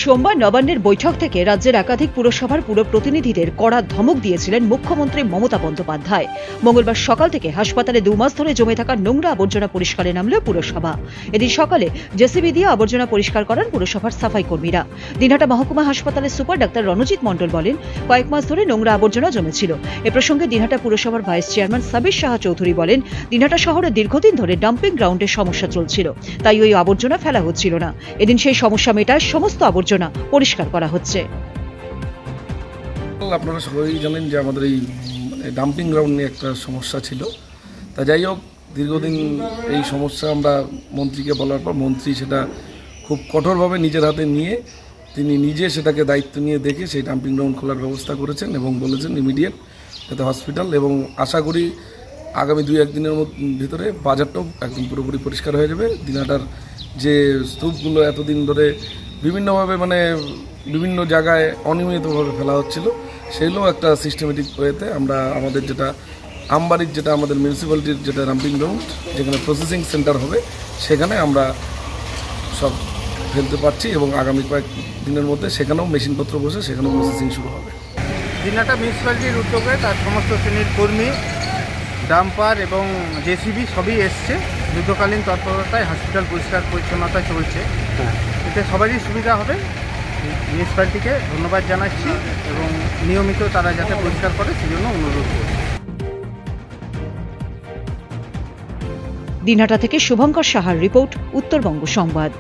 সোমবার নবান্নের বৈঠক থেকে রাজ্যের একাধিক পুরসভার পুরপ্রতিনিধিদের কড়া ধমক দিয়েছিলেন মুখ্যমন্ত্রী মমতা বন্দ্যোপাধ্যায়। মঙ্গলবার সকাল থেকে হাসপাতালে 2 মাস ধরে জমে থাকা নোংরা আবর্জনা পরিষ্কারে নামল পুরসভা। এদিন সকালে জেসিবি দিয়ে আবর্জনা পরিষ্কার করেন পুরসভার সাফাই কর্মীরা। দিনহাটা মহকুমা হাসপাতালের সুপার ডাক্তার রণজিৎ মণ্ডল বলেন, কয়েক মাস ধরে নোংরা আবর্জনা জমেছিল। এ প্রসঙ্গে দিনহাটা পুরসভার ভাইস চেয়ারম্যান সাবির শাহ চৌধুরী বলেন, দিনহাটা শহরে দীর্ঘদিন ধরে ডাম্পিং গ্রাউন্ডের সমস্যা চলছিল, তাই ওই আবর্জনা ফেলা হচ্ছিল না। এদিন সেই সমস্যা মেটায় সমস্ত আবর্জনা পরিষ্কার করা হচ্ছে। আপনারা সবাই জানেন যে আমাদের এই ডাম্পিং গ্রাউন্ড নিয়ে একটা সমস্যা ছিল। তা যাই হোক, দীর্ঘদিন এই সমস্যা আমরা মন্ত্রীকে বলার পর মন্ত্রী সেটা খুব কঠোরভাবে নিজের হাতে নিয়ে তিনি নিজে সেটাকে দায়িত্ব নিয়ে দেখে সেই ডাম্পিং গ্রাউন্ড খোলার ব্যবস্থা করেছেন এবং বলেছেন ইমিডিয়েট যাতে হসপিটাল, এবং আশা করি আগামী 2-1 দিনের ভিতরে বাজারটাও একদম পুরোপুরি পরিষ্কার হয়ে যাবে। দিনহাটার যে স্তূপগুলো এতদিন ধরে বিভিন্নভাবে বিভিন্ন জায়গায় অনিয়মিতভাবে ফেলা হচ্ছিল, সেগুলো একটা সিস্টেমেটিক ওয়েতে আমরা আমাদের যেটা আমবাড়ির যেটা আমাদের মিউনিসিপ্যালিটির যেটা ডাম্পিং গ্রাউন্ড, যেখানে প্রসেসিং সেন্টার হবে, সেখানে আমরা সব ফেলতে পারছি এবং আগামী কয়েক দিনের মধ্যে সেখানেও মেশিনপত্র বসে সেখানেও প্রসেসিং শুরু হবে। দিনহাটা মিউনিসিপ্যালিটির উদ্যোগে তার সমস্ত শ্রেণীর কর্মী, ডাম্পার এবং জেসিবি সবই এসছে। যুদ্ধকালীন তৎপরতায় হসপিটাল পরিষ্কার পরিচ্ছন্নতা চলছে। এতে সবারই সুবিধা হবে। মিউনিসিপ্যালিটিকে ধন্যবাদ জানাচ্ছি এবং নিয়মিত তারা যাতে পরিষ্কার করে সেজন্য অনুরোধ করছি। দিনহাটা থেকে শুভঙ্কর সাহার রিপোর্ট, উত্তরবঙ্গ সংবাদ।